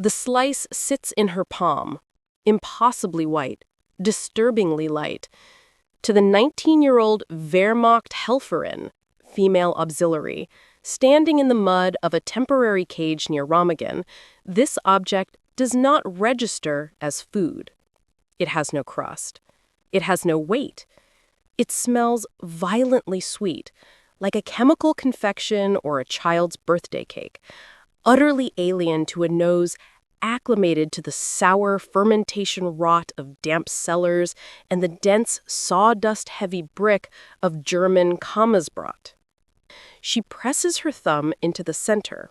The slice sits in her palm, impossibly white, disturbingly light. To the 19-year-old Wehrmachthelferin, female auxiliary, standing in the mud of a temporary cage near Ramagen, this object does not register as food. It has no crust. It has no weight. It smells violently sweet, like a chemical confection or a child's birthday cake, utterly alien to a nose acclimated to the sour fermentation rot of damp cellars and the dense sawdust-heavy brick of German Kammersbrot. She presses her thumb into the center.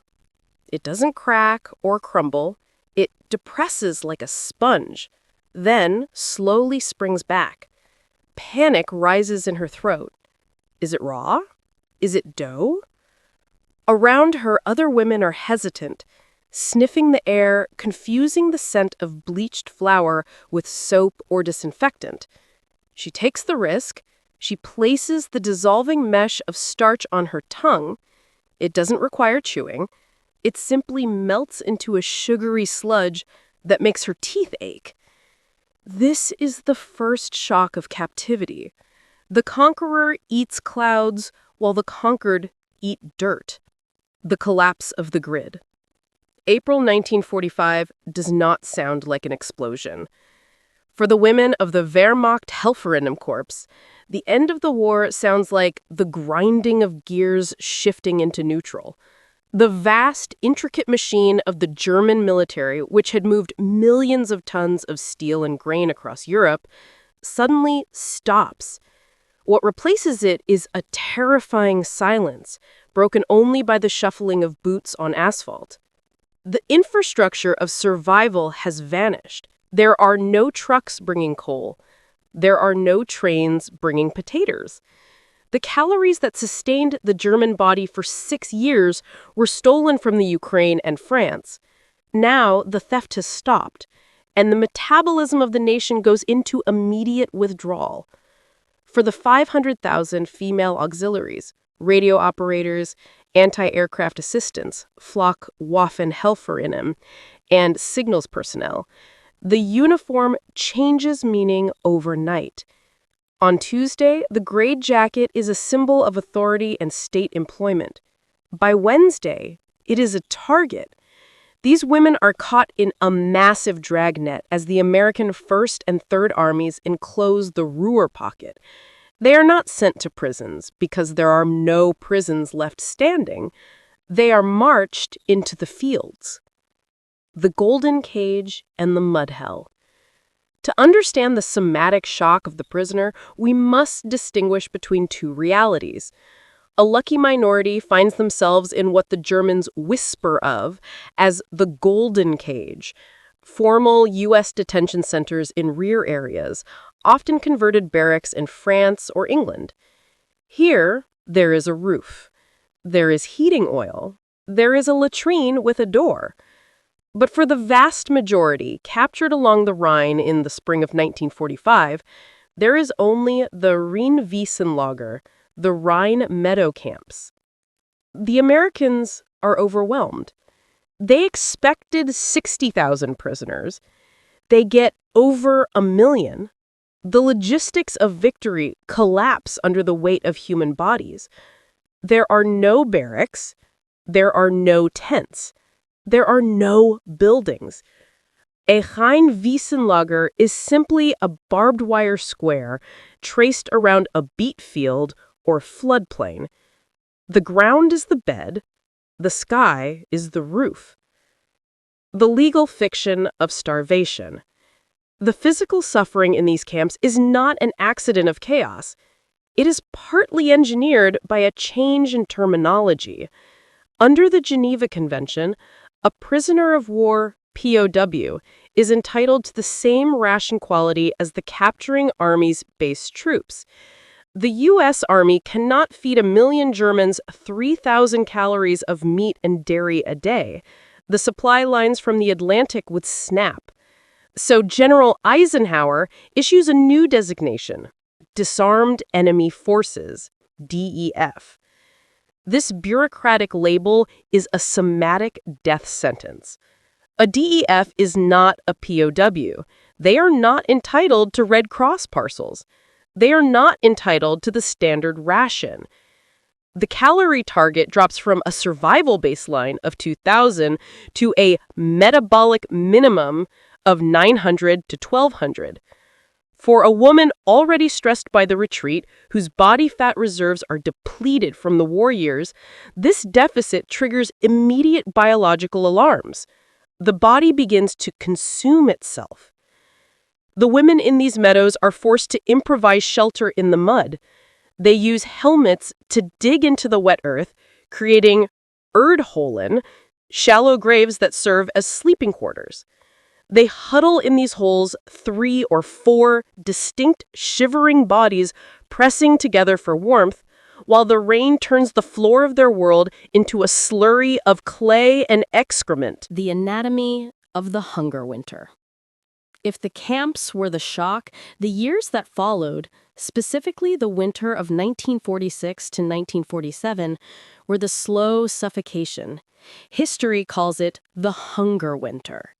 It doesn't crack or crumble. It depresses like a sponge, then slowly springs back. Panic rises in her throat. Is it raw? Is it dough? Around her, other women are hesitant, sniffing the air, confusing the scent of bleached flour with soap or disinfectant. She takes the risk. She places the dissolving mesh of starch on her tongue. It doesn't require chewing. It simply melts into a sugary sludge that makes her teeth ache. This is the first shock of captivity. The conqueror eats clouds while the conquered eat dirt. The collapse of the grid. April 1945 does not sound like an explosion. For the women of the Wehrmachthelferinnen Corps, the end of the war sounds like the grinding of gears shifting into neutral. The vast, intricate machine of the German military, which had moved millions of tons of steel and grain across Europe, suddenly stops. What replaces it is a terrifying silence, broken only by the shuffling of boots on asphalt. The infrastructure of survival has vanished. There are no trucks bringing coal. There are no trains bringing potatoes. The calories that sustained the German body for 6 years were stolen from the Ukraine and France. Now the theft has stopped, and the metabolism of the nation goes into immediate withdrawal. For the 500,000 female auxiliaries, radio operators, anti-aircraft assistants, Flak Waffenhelferinnen, and signals personnel, the uniform changes meaning overnight. On Tuesday, the gray jacket is a symbol of authority and state employment. By Wednesday, it is a target. These women are caught in a massive dragnet as the American First and Third Armies enclose the Ruhr pocket. They are not sent to prisons because there are no prisons left standing. They are marched into the fields. The golden cage and the mud hell. To understand the somatic shock of the prisoner, we must distinguish between two realities. A lucky minority finds themselves in what the Germans whisper of as the golden cage, formal U.S. detention centers in rear areas, often converted barracks in France or England. Here, there is a roof. There is heating oil. There is a latrine with a door. But for the vast majority captured along the Rhine in the spring of 1945, there is only the Rheinwiesenlager, the Rhine Meadow Camps. The Americans are overwhelmed. They expected 60,000 prisoners. They get over 1 million. The logistics of victory collapse under the weight of human bodies. There are no barracks. There are no tents. There are no buildings. A Rheinwiesenlager is simply a barbed wire square traced around a beet field or floodplain. The ground is the bed. The sky is the roof. The legal fiction of starvation. The physical suffering in these camps is not an accident of chaos. It is partly engineered by a change in terminology. Under the Geneva Convention, a prisoner of war, POW, is entitled to the same ration quality as the capturing army's base troops. The U.S. Army cannot feed 1 million Germans 3,000 calories of meat and dairy a day. The supply lines from the Atlantic would snap. So General Eisenhower issues a new designation, Disarmed Enemy Forces, DEF. This bureaucratic label is a somatic death sentence. A DEF is not a POW. They are not entitled to Red Cross parcels. They are not entitled to the standard ration. The calorie target drops from a survival baseline of 2,000 to a metabolic minimum of 900 to 1,200. For a woman already stressed by the retreat, whose body fat reserves are depleted from the war years, this deficit triggers immediate biological alarms. The body begins to consume itself. The women in these meadows are forced to improvise shelter in the mud. They use helmets to dig into the wet earth, creating erdholen, shallow graves that serve as sleeping quarters. They huddle in these holes, 3 or 4 distinct shivering bodies pressing together for warmth, while the rain turns the floor of their world into a slurry of clay and excrement. The anatomy of the hunger winter. If the camps were the shock, the years that followed, specifically the winter of 1946 to 1947, were the slow suffocation. History calls it the hunger winter.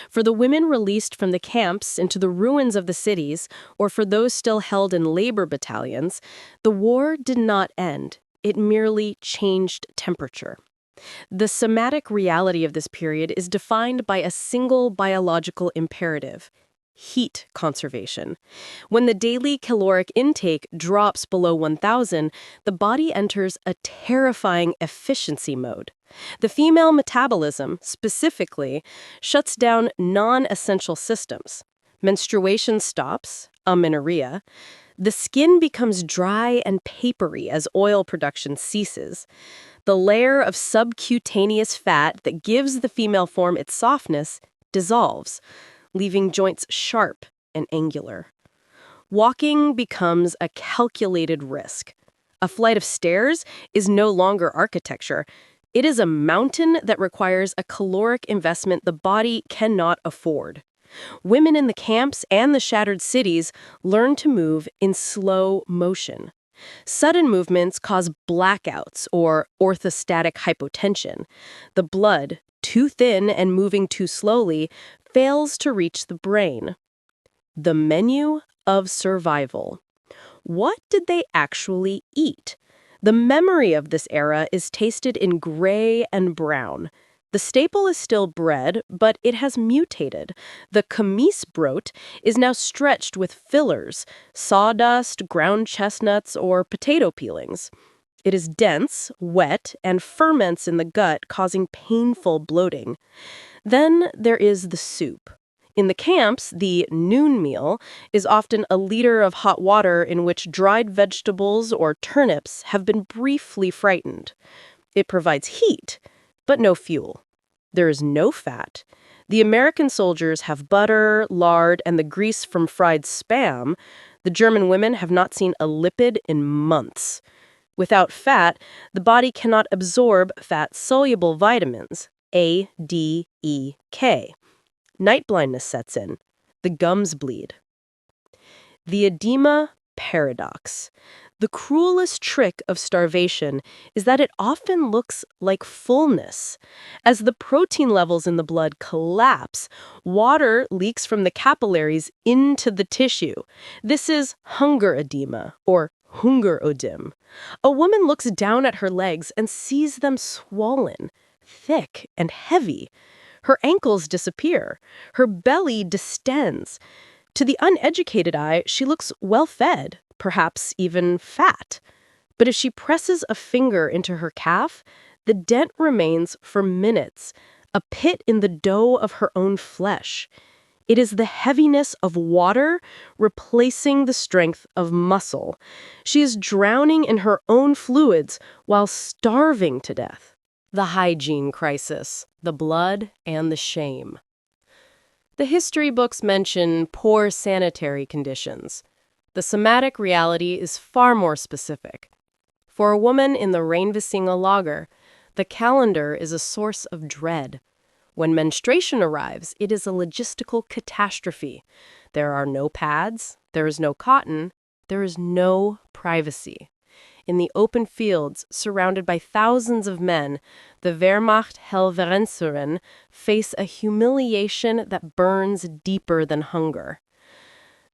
For the women released from the camps into the ruins of the cities, or for those still held in labor battalions, the war did not end. It merely changed temperature. The somatic reality of this period is defined by a single biological imperative: heat conservation. When the daily caloric intake drops below 1,000, the body enters a terrifying efficiency mode. The female metabolism, specifically, shuts down non-essential systems. Menstruation stops, amenorrhea. The skin becomes dry and papery as oil production ceases. The layer of subcutaneous fat that gives the female form its softness dissolves, leaving joints sharp and angular. Walking becomes a calculated risk. A flight of stairs is no longer architecture. It is a mountain that requires a caloric investment the body cannot afford. Women in the camps and the shattered cities learn to move in slow motion. Sudden movements cause blackouts or orthostatic hypotension. The blood, too thin and moving too slowly, fails to reach the brain. The menu of survival. What did they actually eat? The memory of this era is tasted in gray and brown. The staple is still bread, but it has mutated. The Kamisbrot is now stretched with fillers, sawdust, ground chestnuts, or potato peelings. It is dense, wet, and ferments in the gut, causing painful bloating. Then there is the soup. In the camps, the noon meal is often a liter of hot water in which dried vegetables or turnips have been briefly frightened. It provides heat, but no fuel. There is no fat. The American soldiers have butter, lard, and the grease from fried Spam. The German women have not seen a lipid in months. Without fat, the body cannot absorb fat-soluble vitamins, A, D, E, K. Night blindness sets in. The gums bleed. The edema paradox. The cruelest trick of starvation is that it often looks like fullness. As the protein levels in the blood collapse, water leaks from the capillaries into the tissue. This is hunger edema, or hungerodem. A woman looks down at her legs and sees them swollen, thick, and heavy. Her ankles disappear. Her belly distends. To the uneducated eye, she looks well-fed, perhaps even fat. But if she presses a finger into her calf, the dent remains for minutes, a pit in the dough of her own flesh. It is the heaviness of water replacing the strength of muscle. She is drowning in her own fluids while starving to death. The hygiene crisis, the blood and the shame. The history books mention poor sanitary conditions. The somatic reality is far more specific. For a woman in the Rheinwiesenlager, the calendar is a source of dread. When menstruation arrives, it is a logistical catastrophe. There are no pads, there is no cotton, there is no privacy. In the open fields, surrounded by thousands of men, the Wehrmachthelferinnen face a humiliation that burns deeper than hunger.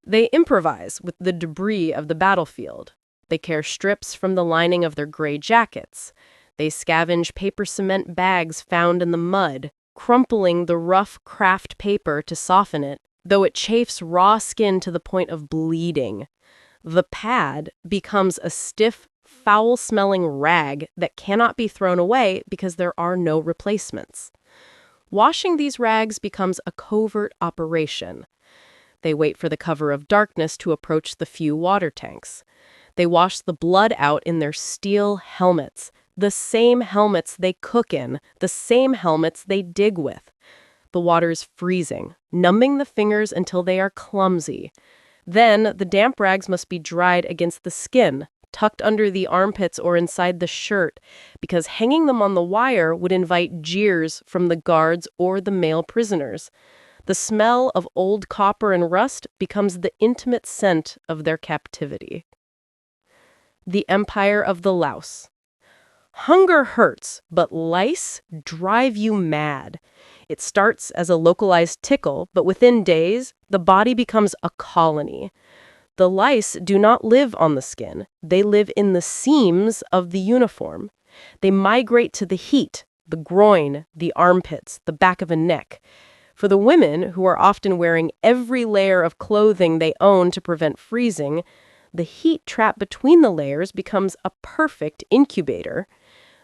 They improvise with the debris of the battlefield. They tear strips from the lining of their gray jackets. They scavenge paper cement bags found in the mud, crumpling the rough craft paper to soften it, though it chafes raw skin to the point of bleeding. The pad becomes a stiff, foul-smelling rag that cannot be thrown away because there are no replacements. Washing these rags becomes a covert operation. They wait for the cover of darkness to approach the few water tanks. They wash the blood out in their steel helmets, the same helmets they cook in, the same helmets they dig with. The water is freezing, numbing the fingers until they are clumsy. Then, the damp rags must be dried against the skin, tucked under the armpits or inside the shirt, because hanging them on the wire would invite jeers from the guards or the male prisoners. The smell of old copper and rust becomes the intimate scent of their captivity. The Empire of the Louse. Hunger hurts, but lice drive you mad. It starts as a localized tickle, but within days, the body becomes a colony. The lice do not live on the skin. They live in the seams of the uniform. They migrate to the heat, the groin, the armpits, the back of a neck. For the women, who are often wearing every layer of clothing they own to prevent freezing, the heat trap between the layers becomes a perfect incubator.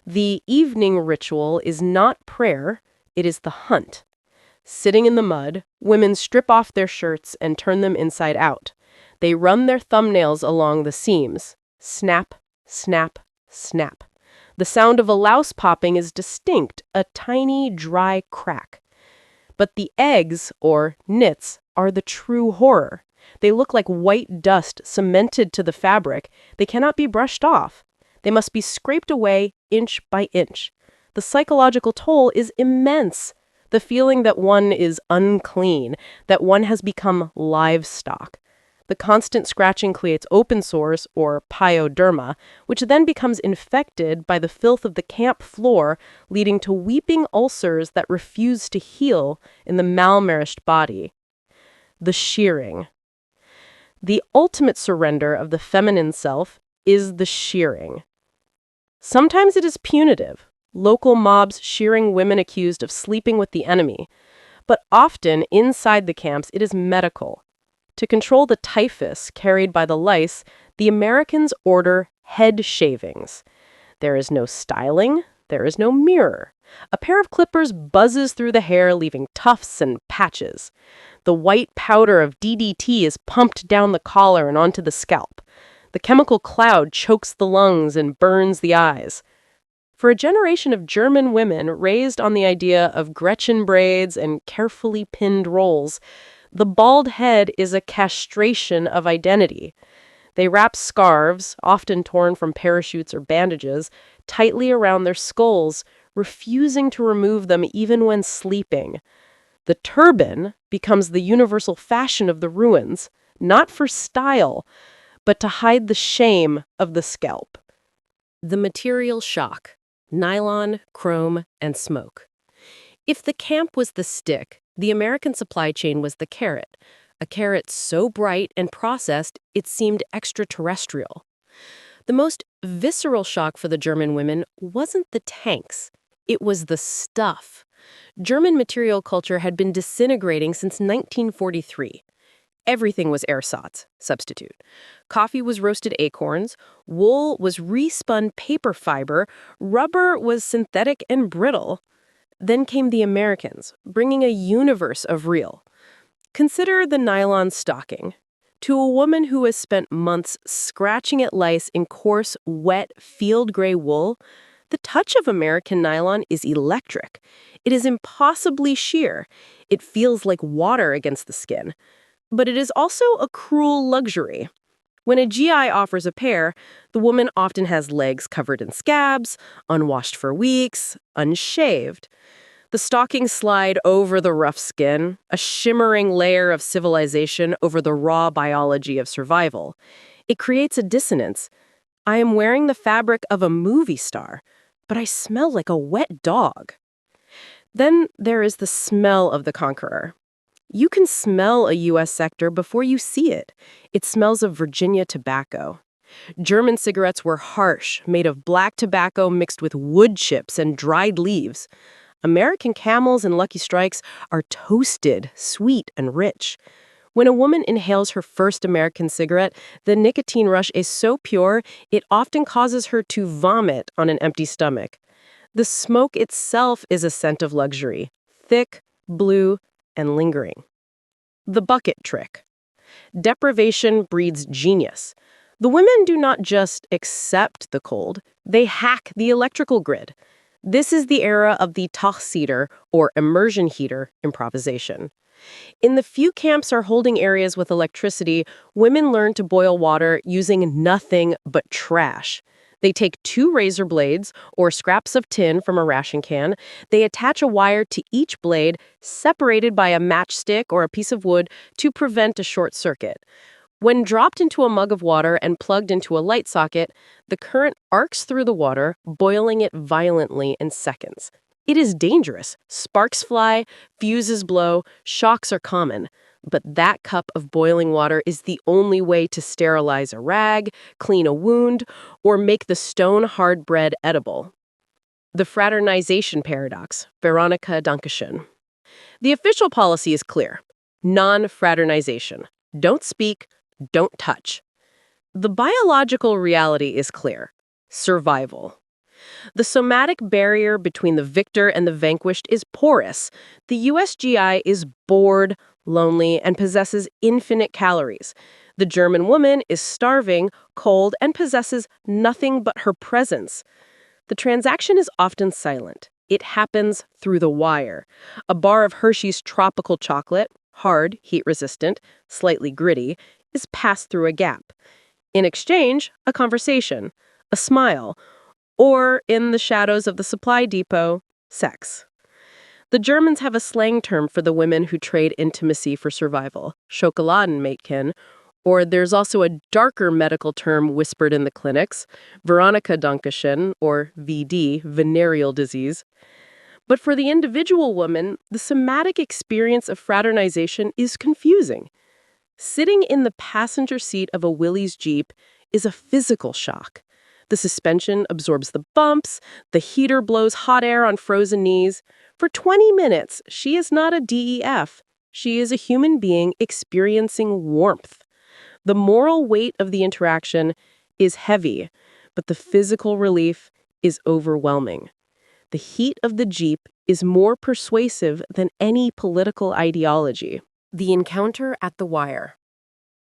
The evening ritual is not prayer, it is the hunt. Sitting in the mud, women strip off their shirts and turn them inside out. They run their thumbnails along the seams. Snap, snap, snap. The sound of a louse popping is distinct, a tiny, dry crack. But the eggs, or nits, are the true horror. They look like white dust cemented to the fabric. They cannot be brushed off. They must be scraped away inch by inch. The psychological toll is immense. The feeling that one is unclean, that one has become livestock. The constant scratching creates open sores, or pyoderma, which then becomes infected by the filth of the camp floor, leading to weeping ulcers that refuse to heal in the malnourished body. The shearing. The ultimate surrender of the feminine self is the shearing. Sometimes it is punitive, local mobs shearing women accused of sleeping with the enemy, but often inside the camps it is medical. To control the typhus carried by the lice, the Americans order head shavings. There is no styling, there is no mirror. A pair of clippers buzzes through the hair, leaving tufts and patches. The white powder of DDT is pumped down the collar and onto the scalp. The chemical cloud chokes the lungs and burns the eyes. For a generation of German women raised on the idea of Gretchen braids and carefully pinned rolls, the bald head is a castration of identity. They wrap scarves, often torn from parachutes or bandages, tightly around their skulls, refusing to remove them even when sleeping. The turban becomes the universal fashion of the ruins, not for style, but to hide the shame of the scalp. The material shock: nylon, chrome, and smoke. If the camp was the stick, the American supply chain was the carrot, a carrot so bright and processed it seemed extraterrestrial. The most visceral shock for the German women wasn't the tanks, it was the stuff. German material culture had been disintegrating since 1943. Everything was ersatz, substitute. Coffee was roasted acorns, wool was respun paper fiber, rubber was synthetic and brittle. Then came the Americans, bringing a universe of real. Consider the nylon stocking. To a woman who has spent months scratching at lice in coarse, wet, field gray wool, the touch of American nylon is electric. It is impossibly sheer. It feels like water against the skin. But it is also a cruel luxury. When a GI offers a pair, the woman often has legs covered in scabs, unwashed for weeks, unshaved. The stockings slide over the rough skin, a shimmering layer of civilization over the raw biology of survival. It creates a dissonance. I am wearing the fabric of a movie star, but I smell like a wet dog. Then there is the smell of the conqueror. You can smell a U.S. sector before you see it. It smells of Virginia tobacco. German cigarettes were harsh, made of black tobacco mixed with wood chips and dried leaves. American Camels and Lucky Strikes are toasted, sweet, and rich. When a woman inhales her first American cigarette, the nicotine rush is so pure, it often causes her to vomit on an empty stomach. The smoke itself is a scent of luxury, thick, blue, and lingering. The bucket trick. Deprivation breeds genius. The women do not just accept the cold, they hack the electrical grid. This is the era of the Tachsieder, or immersion heater, improvisation. In the few camps or holding areas with electricity, women learn to boil water using nothing but trash. They take 2 razor blades or scraps of tin from a ration can. They attach a wire to each blade, separated by a matchstick or a piece of wood to prevent a short circuit. When dropped into a mug of water and plugged into a light socket, the current arcs through the water, boiling it violently in seconds. It is dangerous. Sparks fly, fuses blow, shocks are common. But that cup of boiling water is the only way to sterilize a rag, clean a wound, or make the stone-hard bread edible. The fraternization paradox, Veronika Dankeschön. The official policy is clear. Non-fraternization. Don't speak, don't touch. The biological reality is clear. Survival. The somatic barrier between the victor and the vanquished is porous. The USGI is bored, lonely, and possesses infinite calories. The German woman is starving, cold, and possesses nothing but her presence. The transaction is often silent. It happens through the wire. A bar of Hershey's tropical chocolate, hard, heat-resistant, slightly gritty, is passed through a gap. In exchange, a conversation, a smile, or, in the shadows of the supply depot, sex. The Germans have a slang term for the women who trade intimacy for survival, Schokoladenmädchen, or there's also a darker medical term whispered in the clinics, Veronika Dankeschön, or VD, venereal disease. But for the individual woman, the somatic experience of fraternization is confusing. Sitting in the passenger seat of a Willys Jeep is a physical shock. The suspension absorbs the bumps, the heater blows hot air on frozen knees. For 20 minutes, she is not a DEF. She is a human being experiencing warmth. The moral weight of the interaction is heavy, but the physical relief is overwhelming. The heat of the Jeep is more persuasive than any political ideology. The encounter at the wire.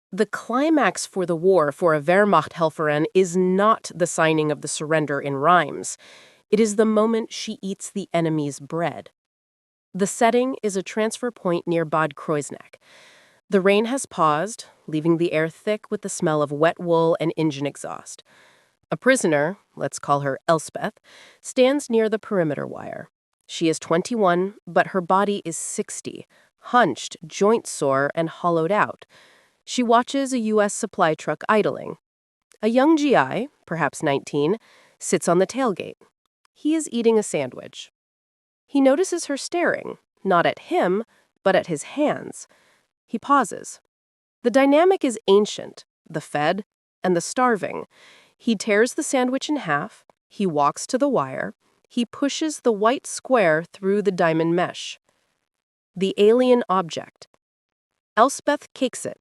The climax for the war for a Wehrmachthelferin is not the signing of the surrender in Reims. It is the moment she eats the enemy's bread. The setting is a transfer point near Bad Kreuznach. The rain has paused, leaving the air thick with the smell of wet wool and engine exhaust. A prisoner, let's call her Elspeth, stands near the perimeter wire. She is 21, but her body is 60, hunched, joint sore, and hollowed out. She watches a U.S. supply truck idling. A young GI, perhaps 19, sits on the tailgate. He is eating a sandwich. He notices her staring, not at him, but at his hands. He pauses. The dynamic is ancient, the fed and the starving. He tears the sandwich in half. He walks to the wire. He pushes the white square through the diamond mesh. The alien object. Elspeth cakes it.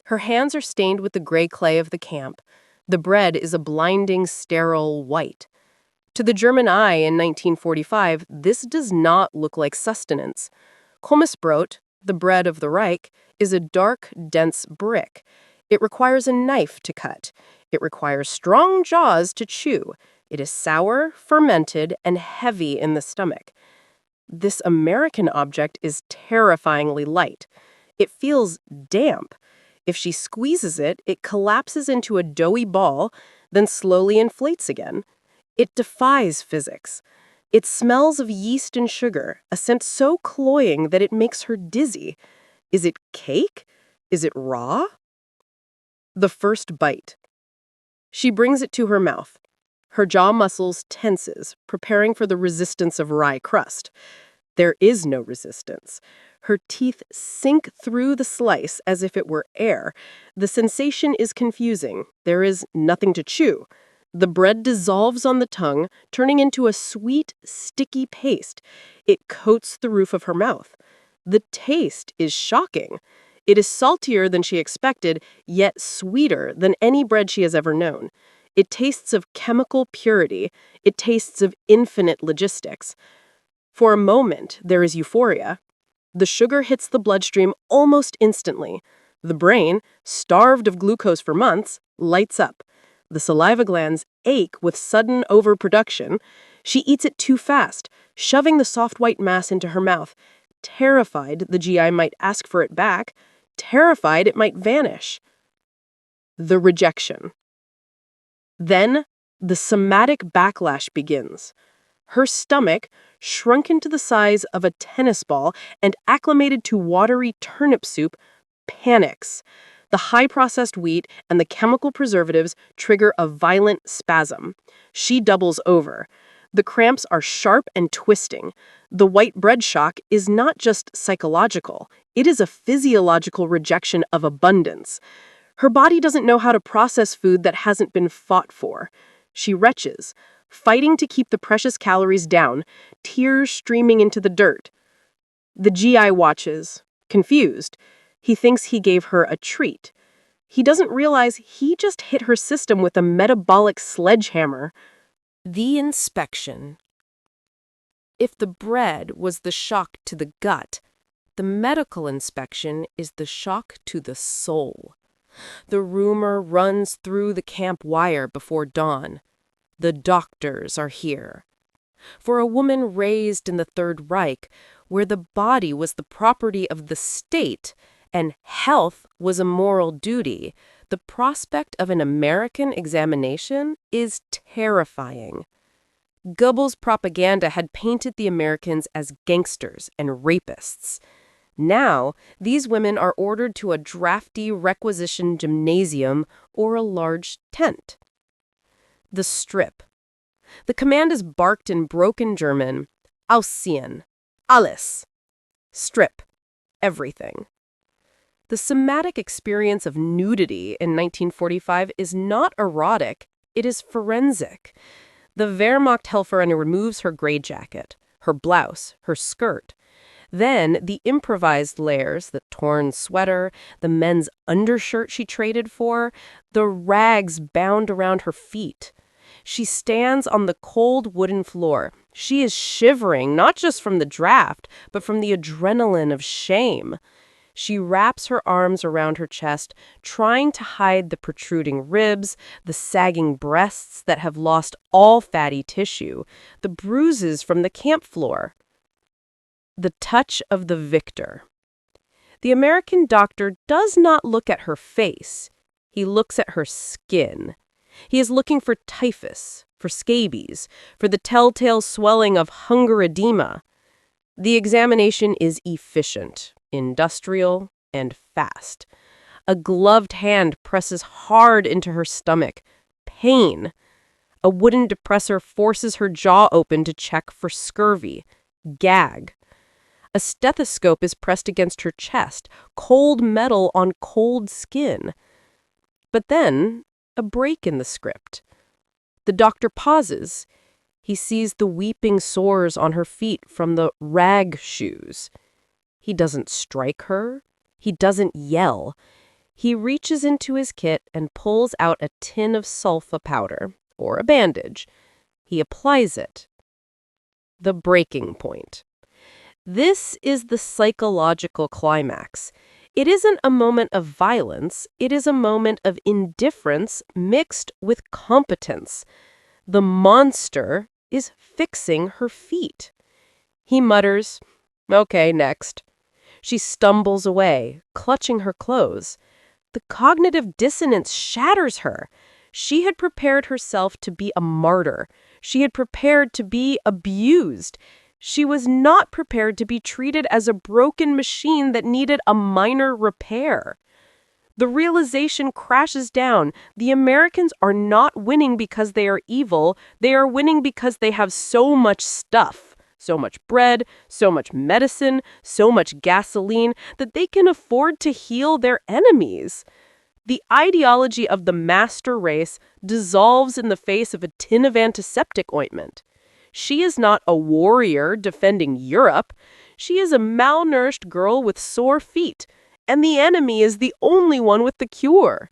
Her hands are stained with the gray clay of the camp. The bread is a blinding, sterile white. To the German eye in 1945, this does not look like sustenance. Kommissbrot, the bread of the Reich, is a dark, dense brick. It requires a knife to cut. It requires strong jaws to chew. It is sour, fermented, and heavy in the stomach. This American object is terrifyingly light. It feels damp. If she squeezes it, it collapses into a doughy ball, then slowly inflates again. It defies physics. It smells of yeast and sugar, a scent so cloying that it makes her dizzy. Is it cake? Is it raw? The first bite. She brings it to her mouth. Her jaw muscles tenses, preparing for the resistance of rye crust. There is no resistance. Her teeth sink through the slice as if it were air. The sensation is confusing. There is nothing to chew. The bread dissolves on the tongue, turning into a sweet, sticky paste. It coats the roof of her mouth. The taste is shocking. It is saltier than she expected, yet sweeter than any bread she has ever known. It tastes of chemical purity. It tastes of infinite logistics. For a moment, there is euphoria. The sugar hits the bloodstream almost instantly. The brain, starved of glucose for months, lights up. The saliva glands ache with sudden overproduction. She eats it too fast, shoving the soft white mass into her mouth, terrified the GI might ask for it back, terrified it might vanish. The rejection. Then, the somatic backlash begins. Her stomach, shrunken to the size of a tennis ball and acclimated to watery turnip soup, panics. The high-processed wheat and the chemical preservatives trigger a violent spasm. She doubles over. The cramps are sharp and twisting. The white bread shock is not just psychological. It is a physiological rejection of abundance. Her body doesn't know how to process food that hasn't been fought for. She retches, fighting to keep the precious calories down, tears streaming into the dirt. The GI watches, confused. He thinks he gave her a treat. He doesn't realize he just hit her system with a metabolic sledgehammer. The inspection. If the bread was the shock to the gut, the medical inspection is the shock to the soul. The rumor runs through the camp wire before dawn. The doctors are here. For a woman raised in the Third Reich, where the body was the property of the state and health was a moral duty, the prospect of an American examination is terrifying. Goebbels' propaganda had painted the Americans as gangsters and rapists. Now, these women are ordered to a drafty requisition gymnasium or a large tent. The strip. The command is barked in broken German, ausziehen, alles. Strip, everything. The somatic experience of nudity in 1945 is not erotic, it is forensic. The Wehrmachthelferinnen removes her gray jacket, her blouse, her skirt. Then the improvised layers, the torn sweater, the men's undershirt she traded for, the rags bound around her feet. She stands on the cold wooden floor. She is shivering, not just from the draft, but from the adrenaline of shame. She wraps her arms around her chest, trying to hide the protruding ribs, the sagging breasts that have lost all fatty tissue, the bruises from the camp floor. The touch of the victor. The American doctor does not look at her face. He looks at her skin. He is looking for typhus, for scabies, for the telltale swelling of hunger edema. The examination is efficient, industrial, and fast. A gloved hand presses hard into her stomach. Pain. A wooden depressor forces her jaw open to check for scurvy. Gag. A stethoscope is pressed against her chest, cold metal on cold skin. But then, a break in the script. The doctor pauses. He sees the weeping sores on her feet from the rag shoes. He doesn't strike her. He doesn't yell. He reaches into his kit and pulls out a tin of sulfa powder, or a bandage. He applies it. The breaking point. This is the psychological climax. It isn't a moment of violence. It is a moment of indifference mixed with competence. The monster is fixing her feet. He mutters, "Okay, next." She stumbles away, clutching her clothes. The cognitive dissonance shatters her. She had prepared herself to be a martyr. She had prepared to be abused. She was not prepared to be treated as a broken machine that needed a minor repair. The realization crashes down. The Americans are not winning because they are evil. They are winning because they have so much stuff, so much bread, so much medicine, so much gasoline that they can afford to heal their enemies. The ideology of the master race dissolves in the face of a tin of antiseptic ointment. She is not a warrior defending Europe. She is a malnourished girl with sore feet, and the enemy is the only one with the cure.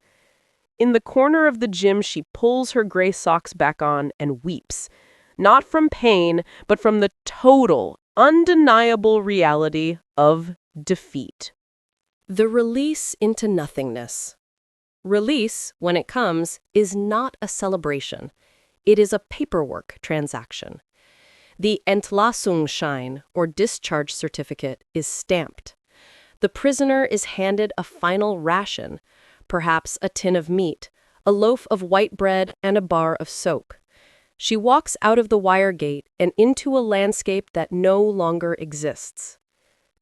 In the corner of the gym, she pulls her gray socks back on and weeps, not from pain, but from the total, undeniable reality of defeat. The release into nothingness. Release, when it comes, is not a celebration. It is a paperwork transaction. The Entlassungsschein, or discharge certificate, is stamped. The prisoner is handed a final ration, perhaps a tin of meat, a loaf of white bread, and a bar of soap. She walks out of the wire gate and into a landscape that no longer exists.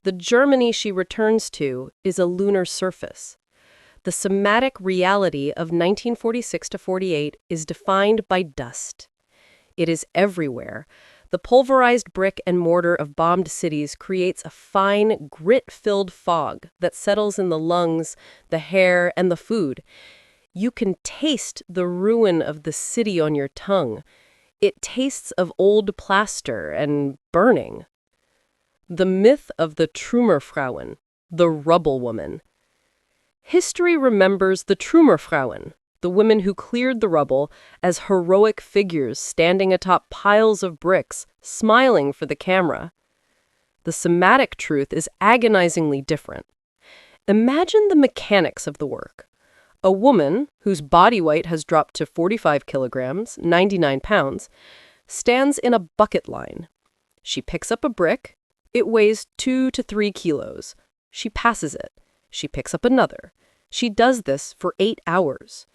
The Germany she returns to is a lunar surface. The somatic reality of 1946 to 48 is defined by dust. It is everywhere. The pulverized brick and mortar of bombed cities creates a fine, grit-filled fog that settles in the lungs, the hair, and the food. You can taste the ruin of the city on your tongue. It tastes of old plaster and burning. The myth of the Trümmerfrauen, the rubble woman. History remembers the Trümmerfrauen, the women who cleared the rubble, as heroic figures standing atop piles of bricks, smiling for the camera. The somatic truth is agonizingly different. Imagine the mechanics of the work. A woman, whose body weight has dropped to 45 kilograms, 99 pounds, stands in a bucket line. She picks up a brick. It weighs 2 to 3 kilos. She passes it. She picks up another. She does this for 8 hours.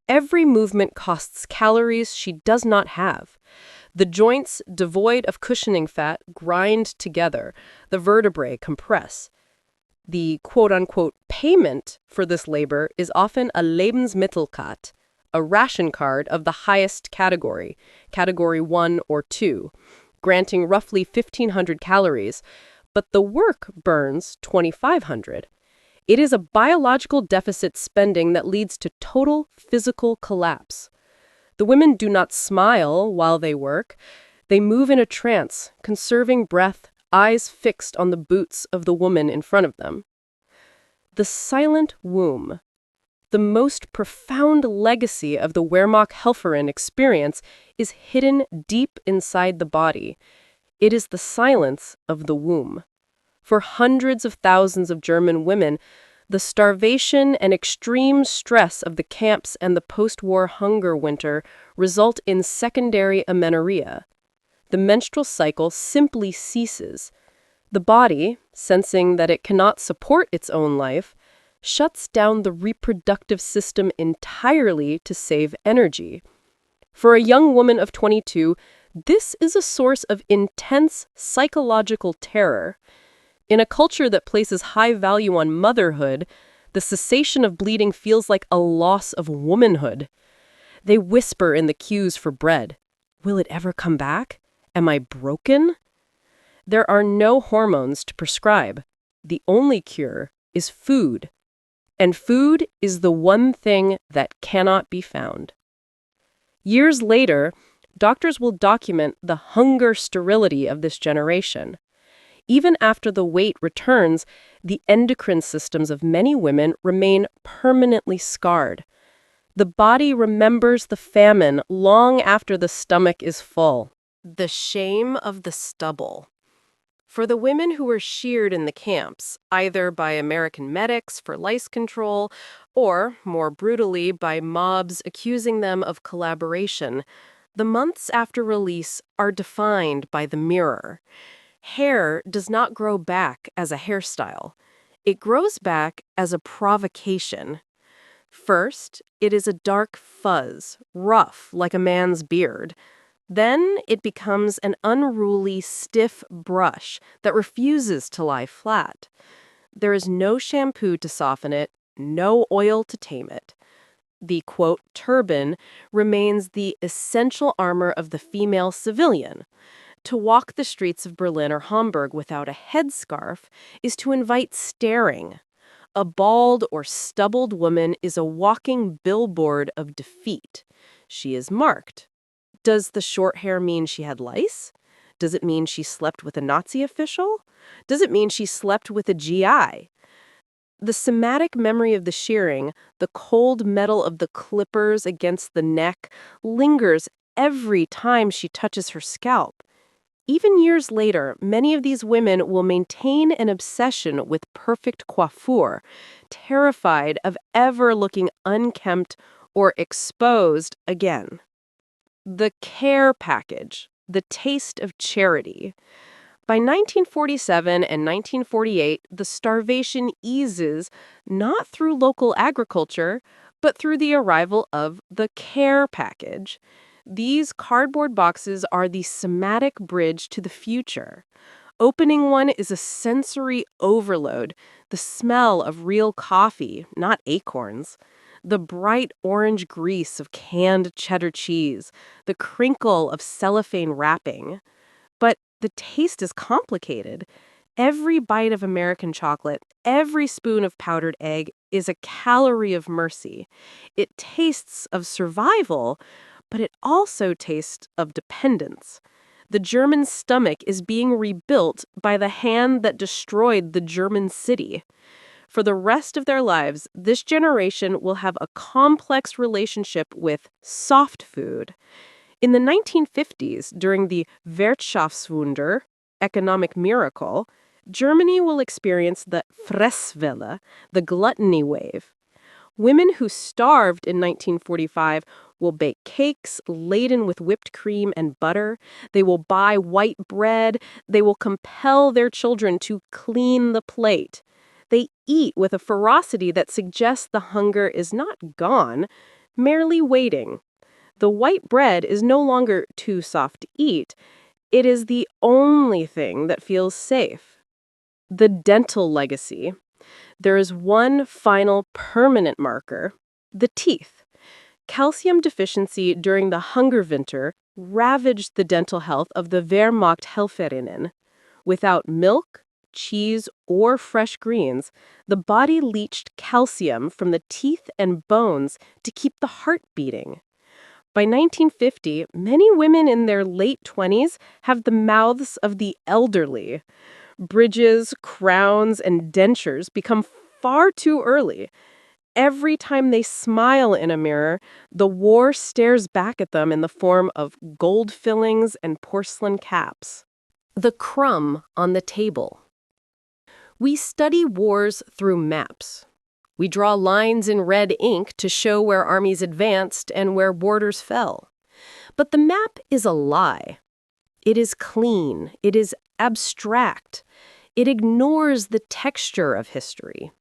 Every movement costs calories she does not have. The joints, devoid of cushioning fat, grind together. The vertebrae compress. The quote-unquote payment for this labor is often a Lebensmittelkarte, a ration card of the highest category, category 1 or 2, granting roughly 1,500 calories, but the work burns 2,500. It is a biological deficit spending that leads to total physical collapse. The women do not smile while they work. They move in a trance, conserving breath, eyes fixed on the boots of the woman in front of them. The silent womb. The most profound legacy of the Wehrmachthelferinnen experience is hidden deep inside the body. It is the silence of the womb. For hundreds of thousands of German women, the starvation and extreme stress of the camps and the post-war hunger winter result in secondary amenorrhea. The menstrual cycle simply ceases. The body, sensing that it cannot support its own life, shuts down the reproductive system entirely to save energy. For a young woman of 22, this is a source of intense psychological terror. In a culture that places high value on motherhood, the cessation of bleeding feels like a loss of womanhood. They whisper in the queues for bread. Will it ever come back? Am I broken? There are no hormones to prescribe. The only cure is food. And food is the one thing that cannot be found. Years later, doctors will document the hunger sterility of this generation. Even after the weight returns, the endocrine systems of many women remain permanently scarred. The body remembers the famine long after the stomach is full. The shame of the stubble. For the women who were sheared in the camps, either by American medics for lice control or, more brutally, by mobs accusing them of collaboration, the months after release are defined by the mirror. Hair does not grow back as a hairstyle. It grows back as a provocation. First, it is a dark fuzz, rough like a man's beard. Then it becomes an unruly, stiff brush that refuses to lie flat. There is no shampoo to soften it, no oil to tame it. The, quote, turban remains the essential armor of the female civilian. To walk the streets of Berlin or Hamburg without a headscarf is to invite staring. A bald or stubbled woman is a walking billboard of defeat. She is marked. Does the short hair mean she had lice? Does it mean she slept with a Nazi official? Does it mean she slept with a GI? The somatic memory of the shearing, the cold metal of the clippers against the neck, lingers every time she touches her scalp. Even years later, many of these women will maintain an obsession with perfect coiffure, terrified of ever looking unkempt or exposed again. The care package, the taste of charity. By 1947 and 1948, the starvation eases not through local agriculture, but through the arrival of the care package. These cardboard boxes are the somatic bridge to the future. Opening one is a sensory overload, the smell of real coffee, not acorns, the bright orange grease of canned cheddar cheese, the crinkle of cellophane wrapping. But the taste is complicated. Every bite of American chocolate, every spoon of powdered egg is a calorie of mercy. It tastes of survival, but it also tastes of dependence. The German stomach is being rebuilt by the hand that destroyed the German city. For the rest of their lives, this generation will have a complex relationship with soft food. In the 1950s, during the Wirtschaftswunder, economic miracle, Germany will experience the Fresswelle, the gluttony wave. Women who starved in 1945 will bake cakes laden with whipped cream and butter. They will buy white bread. They will compel their children to clean the plate. They eat with a ferocity that suggests the hunger is not gone, merely waiting. The white bread is no longer too soft to eat. It is the only thing that feels safe. The dental legacy. There is one final permanent marker, the teeth. Calcium deficiency during the Hungerwinter ravaged the dental health of the Wehrmachthelferinnen. Without milk, cheese, or fresh greens, the body leached calcium from the teeth and bones to keep the heart beating. By 1950, many women in their late 20s have the mouths of the elderly. Bridges, crowns, and dentures become far too early. Every time they smile in a mirror, the war stares back at them in the form of gold fillings and porcelain caps. The crumb on the table. We study wars through maps. We draw lines in red ink to show where armies advanced and where borders fell. But the map is a lie. It is clean. It is abstract. It ignores the texture of history.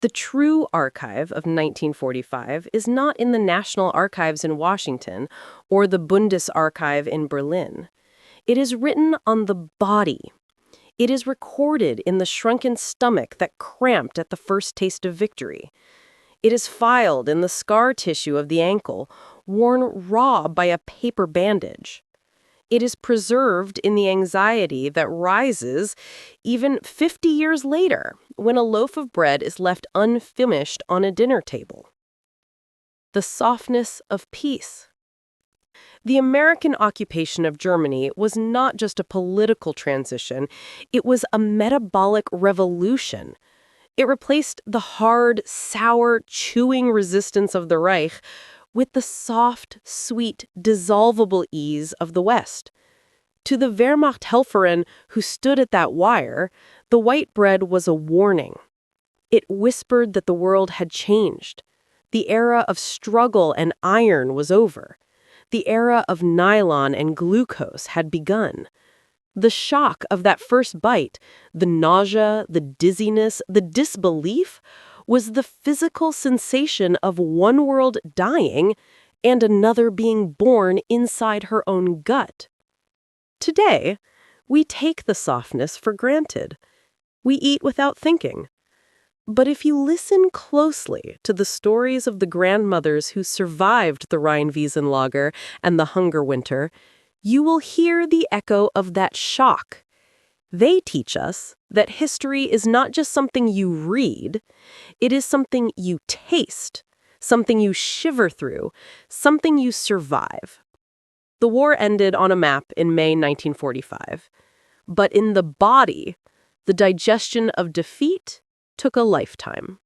The true archive of 1945 is not in the National Archives in Washington or the Bundesarchiv in Berlin. It is written on the body. It is recorded in the shrunken stomach that cramped at the first taste of victory. It is filed in the scar tissue of the ankle, worn raw by a paper bandage. It is preserved in the anxiety that rises even 50 years later when a loaf of bread is left unfinished on a dinner table. The softness of peace. The American occupation of Germany was not just a political transition, it was a metabolic revolution. It replaced the hard, sour, chewing resistance of the Reich with the soft, sweet, dissolvable ease of the West. To the Wehrmachthelferin who stood at that wire, the white bread was a warning. It whispered that the world had changed. The era of struggle and iron was over. The era of nylon and glucose had begun. The shock of that first bite, the nausea, the dizziness, the disbelief, was the physical sensation of one world dying and another being born inside her own gut. Today, we take the softness for granted. We eat without thinking. But if you listen closely to the stories of the grandmothers who survived the Rheinwiesenlager and the hunger winter, you will hear the echo of that shock. They teach us that history is not just something you read, it is something you taste, something you shiver through, something you survive. The war ended on a map in May 1945. But in the body, the digestion of defeat took a lifetime.